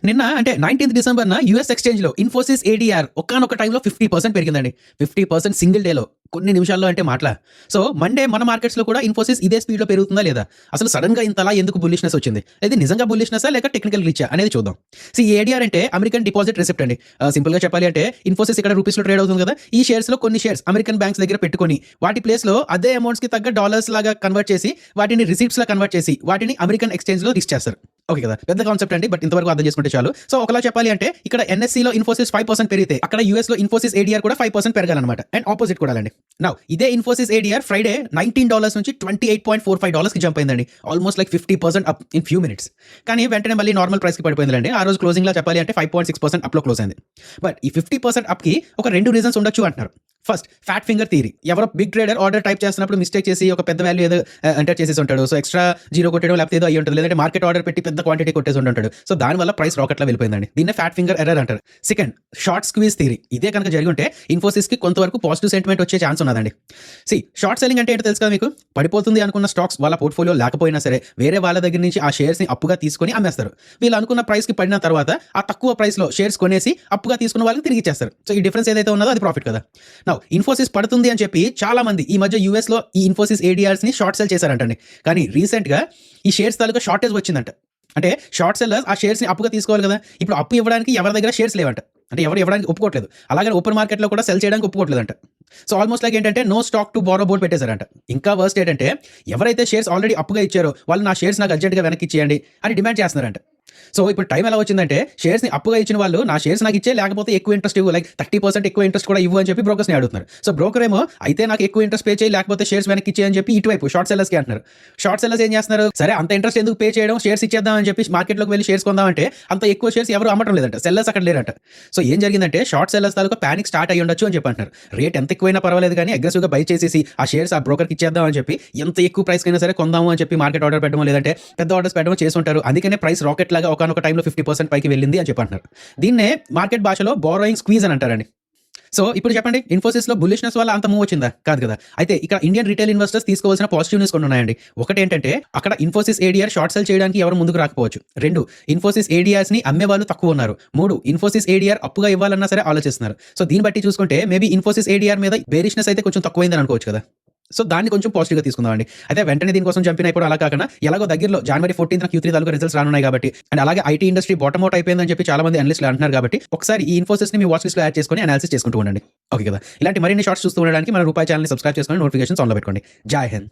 నిన్న అంటే 19th డిసెంబర్‌న US ఎక్స్‌చేంజ్‌లో Infosys ADR ఒకానొక టైంలో 50% పెరిగిందండి. 50% సింగిల్ డేలో. కొన్ని నిమిషాల్లో అంటే మాటలా? సో, మండే మన మార్కెట్స్‌లో కూడా ఇన్ఫోసిస్ ఇదే స్పీడ్‌లో పెరుగుతుందా లేదా? అసలు సడెన్‌గా ఇంతలా ఎందుకు బుల్లిష్‌నెస్ వచ్చింది? ఇది నిజంగా బుల్లిష్‌నెస్సా లేక టెక్నికల్ గ్లిచ్చా అనేది చూద్దాం. ఏడీఆర్ అంటే అమెరికన్ డిపాజిట్ రిసిప్ట్ అండి. సింపుల్‌గా చెప్పాలి అంటే ఇన్ఫోసిస్ ఇక్కడ రూపీస్‌లో ట్రేడ్ అవుతుంది కదా! ఈ షేర్స్‌లో కొన్ని షేర్స్ అమెరికన్ బ్యాంక్స్ దగ్గర పెట్టుకొని వాటి ప్లేస్‌లో అదే అమౌంట్స్‌కి తగ్గ డాలర్స్ లాగా కన్వర్ట్ చేసి వాటిని రిసిప్ట్స్‌లా కన్వర్ట్ చేసి వాటిని అమెరికన్ ఎక్స్‌చేంజ్‌లో లిస్ట్ చేస్తారు. ఓకే కదా! పెద్ద కాన్సెప్ట్ అండి. బట్ ఇంతవరకు అర్థం చేసుకుంటే చాలు. సో, ఒకలా చెప్పాలి అంటే ఇక్కడ ఎన్ఎస్‌సిలో ఇన్ఫోసిస్ 5% పెరిగితే అక్కడ యూఎస్‌లో ఇన్ఫోసిస్ ఏడీఆర్ కూడా 5% పెరగాలన్నమాట. అండ్ ఆపోజిట్ కూడా అండి. నౌ ఇదే ఇన్ఫోసిస్ ఏడీఆర్ ఫ్రైడే $19 నుంచి $28.45కి జంప్ అయిందండి. Almost like 50% up in few minutes. కానీ వెంటనే మళ్ళీ నార్మల్ ప్రైస్‌కి పడిపోయిందిలెండి. ఆ రోజు క్లోజింగ్‌లో చెప్పాలి అంటే 5.6% అప్‌లో క్లోజ్ అయింది. బట్ ఈ 50% అప్‌కి ఒక 2 రీజన్స్ ఉండొచ్చు అంటున్నారు. First fat finger theory. ఎవరో బిగ్ ట్రేడర్ ఆర్డర్ టైప్ చేస్తున్నప్పుడు మిస్టేక్ చేసి ఒక పెద్ద వాల్యూ ఏదో ఎంటర్ చేసేసి ఉంటాడు. సో, ఎక్స్‌ట్రా జీరో కొట్టడం లేకపోతే ఏదో అయ్యి ఉంటుంది. లేదంటే మార్కెట్ ఆర్డర్ పెట్టి పెద్ద క్వాంటిటీ కొట్టేసి ఉంటాడు. సో, దానివల్ల ప్రైస్ రాకెట్‌లా వెళ్ళిపోయిందండి. దీన్నే ఫ్యాట్ ఫింగర్ ఎర్రర్ అంటారు. Second short squeeze theory. ఇదే కనుక జరిగి ఉంటే ఇన్ఫోసిస్‌కి కొంతవరకు పాజిటివ్ సెంటిమెంట్ వచ్చే ఛాన్స్ ఉన్నదండి. షార్ట్ సెల్లింగ్ అంటే ఏంటో తెలుసు కదా మీకు? పడిపోతుంది అనుకున్న స్టాక్స్ వాళ్ళ పోర్ట్‌ఫోలియో లేకపోయినా సరే వేరే వాళ్ళ దగ్గర నుంచి ఆ షేర్స్‌ని అప్పుగా తీసుకొని అమ్మేస్తారు. వీళ్ళు అనుకున్న ప్రైస్‌కి పడిన తర్వాత ఆ తక్కువ ప్రైస్‌లో షేర్స్ కొనేసి అప్పుగా తీసుకున్న వాళ్ళకి తిరిగి ఇచ్చేస్తారు. సో, ఈ డిఫరెన్స్ ఏదైతే ఉన్నదో అది ప్రాఫిట్ కదా! నౌ ఇన్ఫోసిస్ పడుతుంది అని చెప్పి చాలా మంది ఈ మధ్య యూఎస్‌లో ఈ ఇన్ఫోసిస్ ఏడీఆర్స్‌ని షార్ట్ సెల్ చేశారంటండి. కానీ రీసెంట్‌గా ఈ షేర్స్ తాలూకా షార్టేజ్ వచ్చిందంట. అంటే షార్ట్ సెల్లర్స్ ఆ షేర్స్‌ని అప్పుగా తీసుకోవాలి కదా! ఇప్పుడు అప్పు ఇవ్వడానికి ఎవరి దగ్గర షేర్స్ లేవంట. అంటే ఎవరు ఇవ్వడానికి ఒప్పుకోవట్లేదు. అలాగని ఓపెన్ మార్కెట్‌లో కూడా సెల్ చేయడానికి ఒప్పుకోవట్లేదంట. సో, ఆల్మోస్ట్ లైక్ ఏంటంటే no stock to borrow board పెట్టేశారంట. ఇంకా వర్స్ట్ ఏంటంటే ఎవరైతే షేర్స్ ఆల్రెడీ అప్పుగా ఇచ్చారో వాళ్ళు నా షేర్స్ నాకు అర్జెంట్‌గా వెనక్కి ఇచ్చేయండి అని డిమాండ్ చేస్తున్నారంట. సో, ఇప్పుడు టైం ఎలా వచ్చిందంటే షేర్స్‌ని అప్పుగా ఇచ్చిన వాళ్ళు నా షేర్స్ నాకు ఇచ్చే లేకపోతే ఎక్కువ ఇంట్రెస్ట్ ఇవ్వు లైక్ 30% ఎక్కువ ఇంట్రెస్ట్ కూడా ఇవ్వు అని చెప్పి బ్రోకర్స్‌ని అడుగుతున్నారు. సో, బ్రోకర్ ఏమో అయితే నాకు ఎక్కువ ఇంట్రెస్ట్ పే చేయి లేకపోతే షేర్స్ వెనక్కి ఇచ్చేయి అని చెప్పి ఇటువైపు షార్ట్ సెల్లర్స్‌కి అంటున్నారు. షార్ట్ సెల్లర్స్ ఏం చేస్తున్నారు? సరే అంత ఇంట్రెస్ట్ ఎందుకు పే చేయడం షేర్స్ ఇచ్చేద్దాం అని చెప్పి మార్కెట్‌లోకి వెళ్లి షేర్స్ కొందామంటే అంత ఎక్కువ షేర్స్ ఎవరు అమ్మటం లేదంట. సెల్లర్స్ అక్కడ లేరంట. సో, ఏం జరిగిందంటే షార్ట్ సెల్లర్స్ తాలూకా పానిక్ స్టార్ట్ అయ్యి ఉండొచ్చు అని చెప్పి అంటున్నారు. రేట్ ఎంత ఎక్కువైనా పర్వాలేదు కానీ అగ్రెసివ్‌గా బై చేసేసి ఆ షేర్స్ ఆ బ్రోకర్‌కి ఇచ్చేద్దాం అని చెప్పి ఎంత ఎక్కువ ప్రైస్‌కైనా సరే కొందాము అని చెప్పి మార్కెట్ ఆర్డర్ పెట్టడమో లేదంటే పెద్ద ఆర్డర్స్ పెట్టడమో చేసుంటారు. అందుకనే ప్రైస్ రాకెట్ లాగా ఒకానొక టైంలో 50% పైకి వెళ్ళింది అని చెప్పి అంటున్నారు. దీన్నే మార్కెట్ భాషలో బారోయింగ్ స్క్వీజ్ అని అంటారండి. సో, ఇప్పుడు చెప్పండి ఇన్ఫోసిస్‌లో బుల్లిష్‌నెస్ వల్ల అంత మూవ్ వచ్చిందా? కాదు కదా! అయితే ఇక్కడ ఇండియన్ రిటైల్ ఇన్వెస్టర్స్ తీసుకోవాల్సిన పాజిటివ్ న్యూస్ కొన్ని ఉన్నాయండి. ఒకటేంటంటే అక్కడ ఇన్ఫోసిస్ ఏడీఆర్ షార్ట్ సెల్ చేయడానికి ఎవరు ముందుకు రాకపోవచ్చు. 2 ఇన్ఫోసిస్ ఏడీఆర్స్‌ని అమ్మేవాళ్ళు తక్కువ ఉన్నారు. 3 ఇన్ఫోసిస్ ఏడీఆర్ అప్పుగా ఇవ్వాలన్నా సరే ఆలోచిస్తున్నారు. సో, దీన్ని బట్టి చూసుకుంటే మేబీ ఇన్ఫోసిస్ ఏడీఆర్ మీద బేరిష్‌నెస్ అయితే కొంచెం తక్కువైందని అనుకోవచ్చు కదా! సో, దాన్ని కొంచెం పాజిటివ్‌గా తీసుకుందామండి. అయితే వెంటనే దీనికోసం జంప్ అయిపోవడం అలా కాకుండా ఎలాగో దగ్గరలో జనవరి 14థ్ Q3 తాలూకా రిజల్ట్స్ రానున్నాయి కాబట్టి అండ్ అలాగే ఐటీ ఇండస్ట్రీ బాటమ్ అవుట్ అయిపోయిందని చెప్పి చాలా మంది అనలిస్టులు అంటున్నారు కాబట్టి ఒకసారి ఈ ఇన్ఫోసిస్‌ని మీ వాచ్ లిస్ట్‌లో యాడ్ చేసుకొని అనాలిసిస్ చేసుకుంటూ ఉండండి. ఓకే కదా! ఇలాంటి మరిన్ని షార్ట్స్ చూస్తూ ఉండడానికి మన రూపాయి ఛానెల్‌ని సబ్స్క్రైబ్ చేసుకొని నోటిఫికేషన్స్ ఆన్‌లో పెట్టుకోండి. జై హింద్.